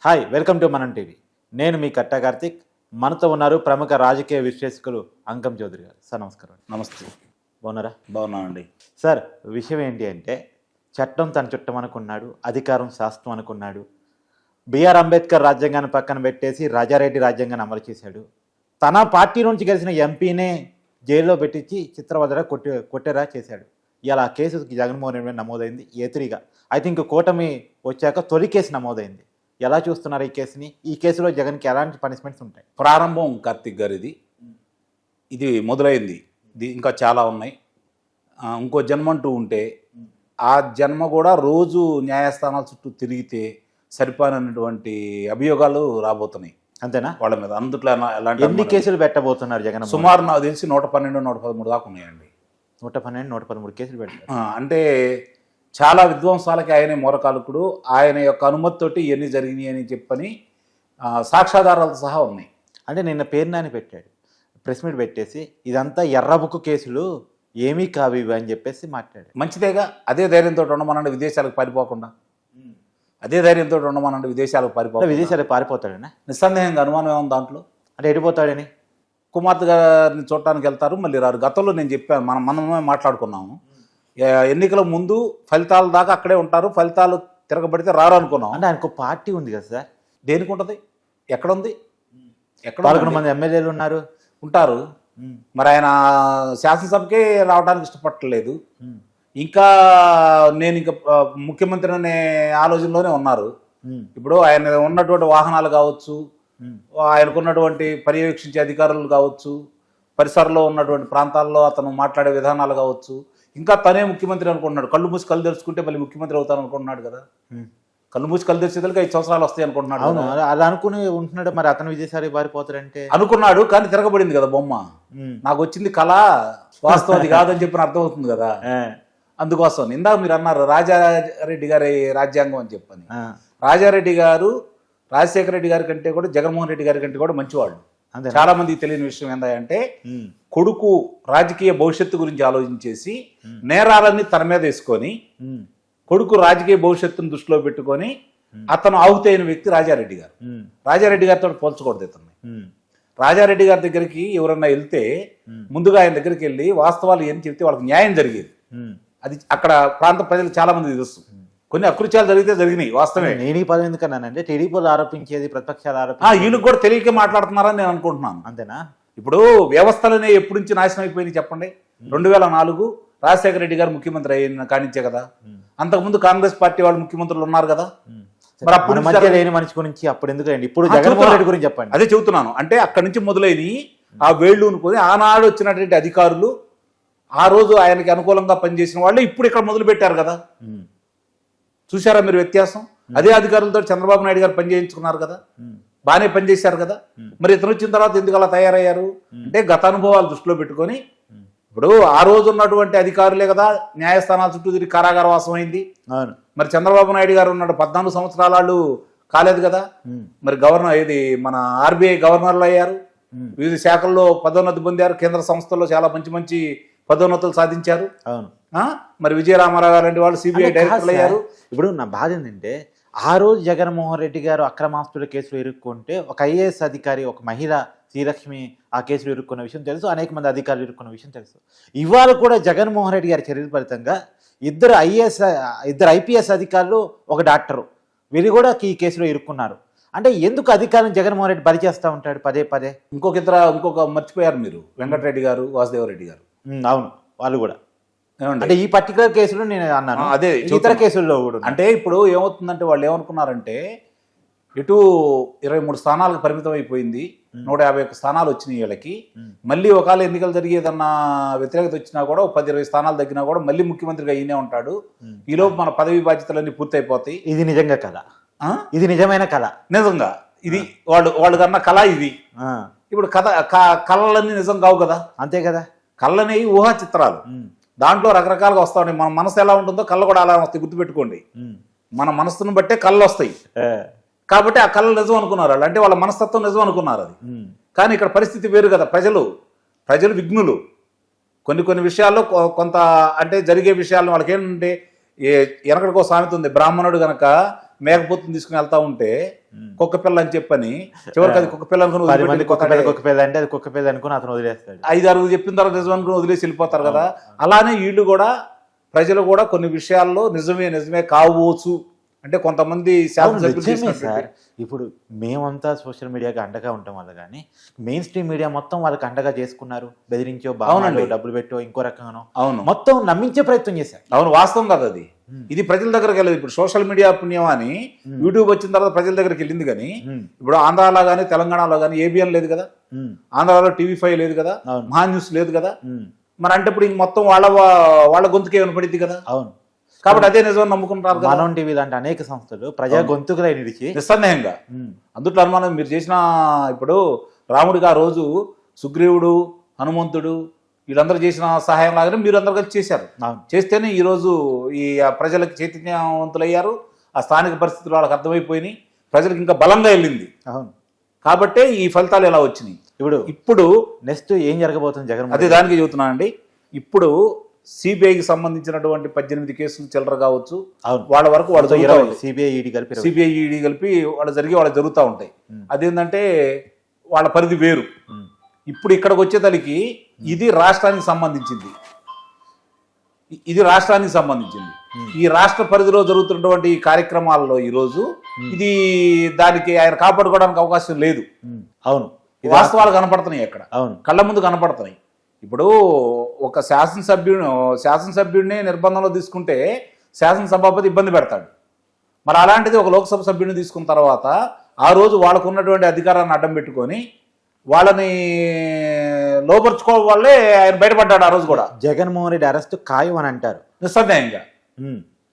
Hi, welcome to మనం TV. నేను మీ కట్టా కార్తిక్. మనతో ఉన్నారు ప్రముఖ రాజకీయ విశ్లేషకులు అంకం చౌదరి గారు. సార్ నమస్కారం. నమస్తే. బాగున్నారా? బాగున్నానండి. సార్, విషయం ఏంటి అంటే, చట్టం తన చుట్టం అనుకున్నాడు, అధికారం శాస్త్రం అనుకున్నాడు. బిఆర్ అంబేద్కర్ రాజ్యాంగాన్ని పక్కన పెట్టేసి రాజారెడ్డి రాజ్యాంగాన్ని అమలు చేశాడు. తన పార్టీ నుంచి గెలిచిన ఎంపీనే జైల్లో పెట్టించి చిత్రవదరా కొట్టేరా చేశాడు. ఇలా ఆ కేసు జగన్మోహన్ రెడ్డి నమోదైంది. ఏతిరిగా ఐ థింక్ కూటమి వచ్చాక తొలి కేసు నమోదైంది. ఎలా చూస్తున్నారు ఈ కేసుని? ఈ కేసులో జగన్కి ఎలాంటి పనిష్మెంట్స్ ఉంటాయి? ప్రారంభం కార్తిక్ గారు, ఇది మొదలైంది. ఇది ఇంకా చాలా ఉన్నాయి. ఇంకో జన్మ అంటూ ఉంటే ఆ జన్మ కూడా రోజు న్యాయస్థానాల చుట్టూ తిరిగితే సరిపోయినటువంటి అభియోగాలు రాబోతున్నాయి. అంతేనా? వాళ్ళ మీద అందుట్లో ఎలాంటి ఎన్ని కేసులు పెట్టబోతున్నారు జగన్? సుమారు నాకు తెలిసి 112, 113 దాకా ఉన్నాయండి. 112, 113 కేసులు పెట్టారు. అంటే చాలా విధ్వంసాలకి ఆయనే మూలకాలకుడు. ఆయన యొక్క అనుమతితోటి ఇవన్నీ జరిగినాయి అని చెప్పని సాక్ష్యాధారాలతో సహా ఉన్నాయి. అంటే నిన్న పేరు నాని పెట్టాడు, ప్రెస్ మీట్ పెట్టేసి ఇదంతా ఎర్రబుక్కు కేసులు, ఏమీ కావు ఇవి అని చెప్పేసి మాట్లాడాడు. మంచిదేగా. అదే ధైర్యంతో ఉండమనండి విదేశాలకు పారిపోకుండా. అదే ధైర్యంతో ఉండమనండి విదేశాలకు విదేశాలకు పారిపోతాడనా? నిస్సందేహంగా అనుమానం ఏముంది దాంట్లో? అంటే ఎడిపోతాడని. కుమార్తె గారిని చూడటానికి వెళ్తారు, మళ్ళీ రారు. గతంలో నేను చెప్పాను, మనమే మాట్లాడుకున్నాము. ఎన్నికల ముందు ఫలితాల దాకా అక్కడే ఉంటారు, ఫలితాలు తిరగబడితే రారు అనుకున్నాం. అంటే ఆయనకు పార్టీ ఉంది కదా సార్? దేనికి ఉంటుంది? ఎక్కడుంది? ఎక్కడ 11 మంది ఎమ్మెల్యేలు ఉన్నారు, ఉంటారు. మరి ఆయన శాసనసభకే రావడానికి ఇష్టపడలేదు. ఇంకా నేను ఇంకా ముఖ్యమంత్రి అనే ఆలోచనలోనే ఉన్నారు. ఇప్పుడు ఆయన ఉన్నటువంటి వాహనాలు కావచ్చు, ఆయనకున్నటువంటి పర్యవేక్షించే అధికారులు కావచ్చు, పరిసరంలో ఉన్నటువంటి ప్రాంతాల్లో అతను మాట్లాడే విధానాలు కావచ్చు, ఇంకా తనే ముఖ్యమంత్రి అనుకుంటున్నాడు. కళ్ళు మూసి కళ్ళు తెరుచుకుంటే మళ్ళీ ముఖ్యమంత్రి అవుతాను అనుకుంటున్నాడు కదా. కళ్ళు మూసి కళ్ళు తెరిచేదానికి 5 సంవత్సరాలు వస్తాయి అనుకుంటున్నాడు. అవును, అలా అనుకుని ఉంటున్నాడు. మరి అతను విజయసారి పారిపోతాడంటే అనుకున్నాడు, కానీ తిరగబడింది కదా బొమ్మ. నాకు వచ్చింది కళ, వాస్తవం అది కాదని చెప్పిన అర్థం అవుతుంది కదా. అందుకోసం ఇందాక మీరు అన్నారు రాజారెడ్డి గారి రాజ్యాంగం అని చెప్పని. రాజారెడ్డి గారు రాజశేఖర రెడ్డి గారి కంటే కూడా జగన్మోహన్ రెడ్డి గారి కంటే కూడా మంచివాళ్ళు. చాలా మందికి తెలియని విషయం ఏంటంటే, కొడుకు రాజకీయ భవిష్యత్తు గురించి ఆలోచించేసి నేరాలన్నీ తన మీద వేసుకొని, కొడుకు రాజకీయ భవిష్యత్తును దృష్టిలో పెట్టుకొని అతను ఆహుతైన వ్యక్తి రాజారెడ్డి గారు. రాజారెడ్డి గారితో పోల్చకూడదు ఇతన్ని. రాజారెడ్డి గారి దగ్గరికి ఎవరన్నా వెళ్తే ముందుగా ఆయన దగ్గరికి వెళ్ళి వాస్తవాలు ఏం చెప్తే వాళ్ళకి న్యాయం జరిగేది. అది అక్కడ ప్రాంత ప్రజలు చాలా మంది తెలుసు. కొన్ని అకృత్యాలు జరిగితే జరిగినాయి, వాస్తవమే. నేను ఈ పదం ఎందుకన్నానంటే, టీడీపీలు ఆరోపించేది ప్రతిపక్షాలు వీళ్ళకి కూడా తెలియక మాట్లాడుతున్నారని నేను అనుకుంటున్నాను. అంతేనా? ఇప్పుడు వ్యవస్థలనే ఎప్పటి నుంచి నాశనం అయిపోయింది చెప్పండి. 2004 రాజశేఖర రెడ్డి గారు ముఖ్యమంత్రి అయిన కానించే కదా. అంతకుముందు కాంగ్రెస్ పార్టీ వాళ్ళు ముఖ్యమంత్రులు ఉన్నారు కదా. మరి అప్పుడు మధ్య లేని మనిషి గురించి అప్పుడు ఎందుకు రండి, ఇప్పుడు జగన్మోహన్ రెడ్డి గురించి చెప్పండి. అదే చెబుతున్నాను. అంటే అక్కడి నుంచి మొదలైన ఆ వేళ్ళు అనుకుని ఆనాడు వచ్చినటువంటి అధికారులు, ఆ రోజు ఆయనకి అనుకూలంగా పనిచేసిన వాళ్ళు ఇప్పుడు ఇక్కడ మొదలు పెట్టారు కదా. చూసారా మీరు వ్యత్యాసం? అదే అధికారులతో చంద్రబాబు నాయుడు గారు పనిచేయించుకున్నారు కదా, బాగానే పనిచేశారు కదా. మరి ఇతను వచ్చిన తర్వాత ఎందుకు అలా తయారయ్యారు అంటే, గత అనుభవాలు దృష్టిలో పెట్టుకొని. ఇప్పుడు ఆ రోజు ఉన్నటువంటి అధికారులే కదా న్యాయస్థానాల చుట్టూ తిరిగి కారాగార వాసం అయింది. మరి చంద్రబాబు నాయుడు గారు ఉన్నాడు 14 సంవత్సరాల వాళ్ళు కాలేదు కదా. మరి గవర్నర్ ఏది మన ఆర్బీఐ గవర్నర్లు అయ్యారు, వివిధ శాఖల్లో పదోన్నతి పొందారు, కేంద్ర సంస్థల్లో చాలా మంచి మంచి పదోన్నతులు సాధించారు. మరి విజయరామారావు గారు లాంటి వాళ్ళు సిబిఐ డైరెక్టర్లు అయ్యారు. ఇప్పుడు నా బాధ ఏంటంటే, ఆ రోజు జగన్మోహన్ రెడ్డి గారు అక్రమాస్తుల కేసులు ఇరుక్కుంటే ఒక ఐఏఎస్ అధికారి, ఒక మహిళ శ్రీలక్ష్మి ఆ కేసులు ఇరుక్కున్న విషయం తెలుసు, అనేక మంది అధికారులు ఇరుక్కున్న విషయం తెలుసు. ఇవాళ కూడా జగన్మోహన్ రెడ్డి గారి చర్యల ఫలితంగా ఇద్దరు ఐపీఎస్ అధికారులు, ఒక డాక్టరు, వీళ్ళు కూడా ఈ కేసులో ఇరుక్కున్నారు. అంటే ఎందుకు అధికారం జగన్మోహన్ రెడ్డి బలి చేస్తూ ఉంటాడు పదే పదే? ఇంకొక మర్చిపోయారు మీరు, వెంకటరెడ్డి గారు, వాసుదేవరెడ్డి గారు. అవును, వాళ్ళు కూడా. అంటే ఈ పర్టికులర్ కేసులో నేను అన్నాను, అదే ఇతర కేసుల్లో కూడా. అంటే ఇప్పుడు ఏమవుతుందంటే, వాళ్ళు ఏమనుకున్నారంటే, ఇటు 23 స్థానాలకు పరిమితం అయిపోయింది, 151 స్థానాలు వచ్చినాయి వీళ్ళకి. మళ్ళీ ఒకవేళ ఎన్నికలు జరిగేదన్న వ్యతిరేకత వచ్చినా కూడా 10-20 స్థానాలు తగ్గినా కూడా మళ్ళీ ముఖ్యమంత్రిగా ఈయనే ఉంటాడు. ఈలోపు మన పదవి బాధ్యతలన్నీ పూర్తయిపోతాయి. ఇది నిజంగా కథ, ఇది నిజమైన కథ. నిజంగా ఇది వాళ్ళు కన్నా కళ ఇది. ఇప్పుడు కళలన్నీ నిజం కావు కదా. అంతే కదా. కళ్ళనేవి ఊహా చిత్రాలు, దాంట్లో రకరకాలుగా వస్తా ఉంటాయి. మన మనసు ఎలా ఉంటుందో కళ్ళు కూడా అలా వస్తాయి, గుర్తుపెట్టుకోండి. మన మనసును బట్టే కళ్ళు వస్తాయి. కాబట్టి ఆ కళ్ళు నిజం అనుకున్నారు వాళ్ళు, అంటే వాళ్ళ మనస్తత్వం నిజం అనుకున్నారు అది. కానీ ఇక్కడ పరిస్థితి వేరు కదా. ప్రజలు విఘ్నులు. కొన్ని విషయాల్లో కొంత అంటే జరిగే విషయాలను వాళ్ళకి ఏంటంటే, వెనకడికో సామెత ఉంది, బ్రాహ్మణుడు గనక మేకపోతుని తీసుకుని వెళ్తా ఉంటే కుక్క పిల్ల అని చెప్పని చివరికి అది కుక్క పిల్ల అనుకుని 10 మంది కుక్క పిల్ల అంటే అది కుక్క పిల్ల అనుకుని అతను వదిలేస్తాడు. 5-6 చెప్పిన తర్వాత నిజం అనుకుని వదిలేసి వెళ్ళిపోతారు కదా. అలానే వీళ్ళు కూడా ప్రజలు కూడా కొన్ని విషయాల్లో నిజమే కావచ్చు అంటే కొంతమంది సార్. ఇప్పుడు మేమంతా సోషల్ మీడియాకి అండగా ఉంటాం వల్ల కానీ మెయిన్ స్ట్రీమ్ మీడియా మొత్తం వాళ్ళకి అండగా చేసుకున్నారు. బెదిరించో బాగుండండి డబ్బులు పెట్టో ఇంకో రకంగానో అవును మొత్తం నమ్మించే ప్రయత్నం చేశారు. అవును వాస్తవం కదా అది. ఇది ప్రజల దగ్గరికి వెళ్ళదు. ఇప్పుడు సోషల్ మీడియా పుణ్యం అని యూట్యూబ్ వచ్చిన తర్వాత ప్రజల దగ్గరికి వెళ్ళింది. కానీ ఇప్పుడు ఆంధ్రాలో కానీ తెలంగాణలో కానీ ఏబిఎన్ లేదు కదా, ఆంధ్రాలో TV5 లేదు కదా, మహా న్యూస్ లేదు కదా. మరి అంటే ఇప్పుడు ఇంక మొత్తం వాళ్ళ గొంతుకే వినపడింది కదా. అవును కాబట్టి అదే నిజం నమ్ముకుంటారు. మనం టీవీ లాంటి అనేక సంస్థలు ప్రజా గొంతుకులై నిలిచి నిస్సందేహంగా అందుట్లో అనుమానం మీరు చేసిన ఇప్పుడు రాముడికి ఆ రోజు సుగ్రీవుడు హనుమంతుడు వీళ్ళందరూ చేసిన సహాయం లాగానే మీరు అందరు కలిసి చేశారు. చేస్తేనే ఈరోజు ఈ ప్రజలకు చైతన్యవంతులయ్యారు. ఆ స్థానిక పరిస్థితులు వాళ్ళకి అర్థమైపోయినాయి. ప్రజలకు ఇంకా బలంగా వెళ్ళింది. అవును కాబట్టే ఈ ఫలితాలు ఎలా వచ్చినాయి. ఇప్పుడు నెక్స్ట్ ఏం జరగబోతుంది జగన్ అదే దానికి చెబుతున్నానండి. ఇప్పుడు సిబిఐకి సంబంధించినటువంటి 18 కేసులు చిల్లర కావచ్చు, వాళ్ళ వరకు వాళ్ళు సిబిఐ ఈడీ కలిపి వాళ్ళు జరుగుతూ ఉంటాయి. అదేంటంటే వాళ్ళ పరిధి వేరు. ఇప్పుడు ఇక్కడికి వచ్చేతలికి ఇది రాష్ట్రానికి సంబంధించింది. ఈ రాష్ట్ర పరిధిలో జరుగుతున్నటువంటి ఈ కార్యక్రమాల్లో ఈరోజు ఇది దానికి ఆయన కాపాడుకోవడానికి అవకాశం లేదు. అవును వాస్తవాలు కనపడుతున్నాయి అక్కడ, కళ్ళ ముందు కనపడుతున్నాయి. ఇప్పుడు ఒక శాసనసభ్యుడిని నిర్బంధంలో తీసుకుంటే శాసనసభాపతి ఇబ్బంది పెడతాడు. మరి అలాంటిది ఒక లోక్సభ సభ్యుడిని తీసుకున్న తర్వాత ఆ రోజు వాళ్ళకు ఉన్నటువంటి అధికారాన్ని అడ్డం పెట్టుకొని వాళ్ళని లోపరుచుకోవడం వల్లే ఆయన బయటపడ్డాడు. ఆ రోజు కూడా జగన్మోహన్ రెడ్డి అరెస్ట్ ఖాయం అని అంటారు నిస్సందేహంగా.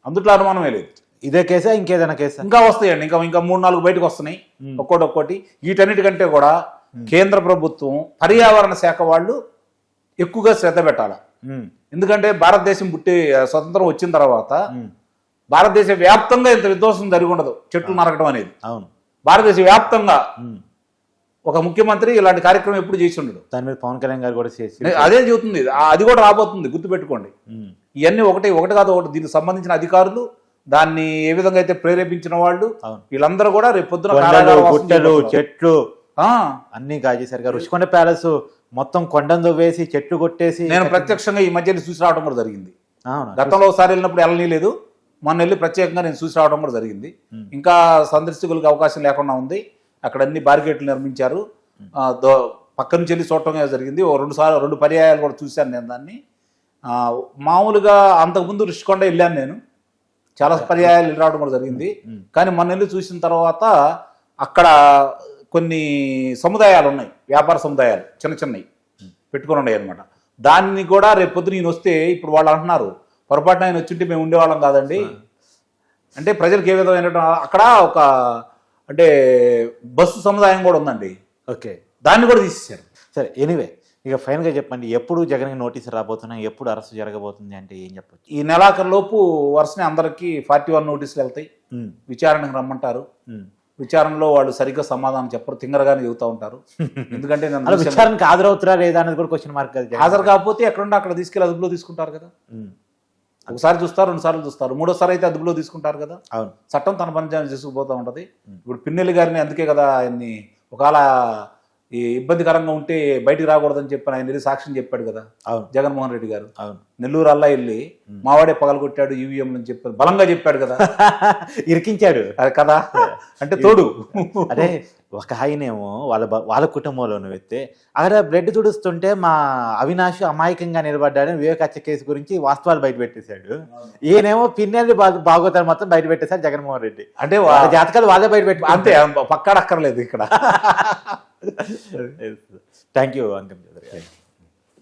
అందుట్లో అనుమానమే లేదు. ఇదే కేసా ఇంకేదైనా కేసా? ఇంకా వస్తాయండి. ఇంకా 3-4 బయటకు వస్తున్నాయి ఒక్కోటి. వీటన్నిటికంటే కూడా కేంద్ర ప్రభుత్వం పర్యావరణ శాఖ వాళ్ళు ఎక్కువగా శ్రద్ధ పెట్టాలి. ఎందుకంటే భారతదేశం స్వతంత్రం వచ్చిన తర్వాత భారతదేశ వ్యాప్తంగా ఇంత విధ్వంసం జరిగి ఉండదు చెట్లు నరకడం అనేది. అవును భారతదేశ వ్యాప్తంగా ఒక ముఖ్యమంత్రి ఇలాంటి కార్యక్రమం ఎప్పుడు చేసి ఉండడు. దాని మీద పవన్ కళ్యాణ్ గారు కూడా చేసి అదే చెబుతుంది. అది కూడా రాబోతుంది, గుర్తుపెట్టుకోండి. ఇవన్నీ ఒకటి కాదు ఒకటి. దీనికి సంబంధించిన అధికారులు దాన్ని ఏ విధంగా అయితే ప్రేరేపించిన వాళ్ళు వీళ్ళందరూ కూడా రేపు పొద్దున చెట్లు అన్ని కాజేశారు. రుషికొండ ప్యాలెస్ మొత్తం కొండను వేసి చెట్లు కొట్టేసి నేను ప్రత్యక్షంగా ఈ మధ్య చూసి రావడం కూడా జరిగింది. గతంలో ఒకసారి వెళ్ళినప్పుడు వెళ్ళనీలేదు, మొన్న వెళ్ళి ప్రత్యేకంగా నేను చూసి రావడం కూడా జరిగింది. ఇంకా సందర్శకులకు అవకాశం లేకుండా ఉంది. అక్కడ అన్ని బారికేట్లు నిర్మించారు. పక్క నుంచి వెళ్ళి చూడటం జరిగింది. 2 పర్యాయాలు కూడా చూశాను నేను దాన్ని. మామూలుగా అంతకుముందు రుషికొండ వెళ్ళాను నేను, చాలా పర్యాయాలు వెళ్ళి రావడం కూడా జరిగింది. కానీ మొన్న వెళ్ళి చూసిన తర్వాత అక్కడ కొన్ని సముదాయాలు ఉన్నాయి, వ్యాపార సముదాయాలు చిన్నవి పెట్టుకుని ఉన్నాయి అనమాట. దాన్ని కూడా రేపు పొద్దున నేను వస్తే ఇప్పుడు వాళ్ళు అంటున్నారు పొరపాటున ఆయన వచ్చింటే మేము ఉండేవాళ్ళం కాదండి అంటే ప్రజలకు ఏ విధమైన అక్కడ ఒక అంటే బస్సు సముదాయం కూడా ఉందండి. ఓకే, దాన్ని కూడా తీసేశారు. సరే, ఎనీవే ఇక ఫైనల్గా చెప్పండి, ఎప్పుడు జగన్కి నోటీసులు రాబోతున్నాయి, ఎప్పుడు అరెస్ట్ జరగబోతుంది అంటే ఏం చెప్పచ్చు? ఈ నెలాఖరులోపు వరుసనే అందరికీ 41 నోటీసులు వెళ్తాయి. విచారణకు రమ్మంటారు. విచారణలో వాళ్ళు సరిగ్గా సమాధానం చెప్పరు, తింగరగానే చెబుతూ ఉంటారు. ఎందుకంటే విచారణకు హాజరవుతారా లేదా అనేది కూడా క్వశ్చన్ మార్క్. హాజరు కాకపోతే ఎక్కడుంటే అక్కడ తీసుకెళ్ళి అదుపులో తీసుకుంటారు కదా. ఒకసారి చూస్తారు, 2 సార్లు చూస్తారు, 3వ సారి అయితే అదుపులో తీసుకుంటారు కదా. అవును, చట్టం తన పని చేసుకుపోతూ ఉంటది. ఇప్పుడు పిన్నెల్లి గారిని అందుకే కదా ఆయన్ని ఒకవేళ ఈ ఇబ్బందికరంగా ఉంటే బయటికి రాకూడదని చెప్పి ఆయన వెళ్ళి సాక్ష్యం చెప్పాడు కదా జగన్మోహన్ రెడ్డి గారు. నెల్లూరు అల్లా వెళ్ళి మావాడే పగలగొట్టాడు ఈవీఎం అని చెప్పారు, బలంగా చెప్పాడు కదా, ఇరికించాడు కదా. అంటే తోడు అదే ఒక ఆయనేమో వాళ్ళ కుటుంబంలోనూ వెళ్తే అక్కడ బ్లడ్ తుడుస్తుంటే మా అవినాష్ అమాయకంగా నిలబడ్డాడని వివేక్ హత్య కేసు గురించి వాస్తవాలు బయట పెట్టేశాడు. ఈయనేమో పిన్నెల్లి బాగోతారు మొత్తం బయట పెట్టేశారు జగన్మోహన్ రెడ్డి. అంటే జాతకాలు వాళ్ళే బయట పెట్టి అంతే, పక్కడక్కర్లేదు ఇక్కడ. Thank you Ankam.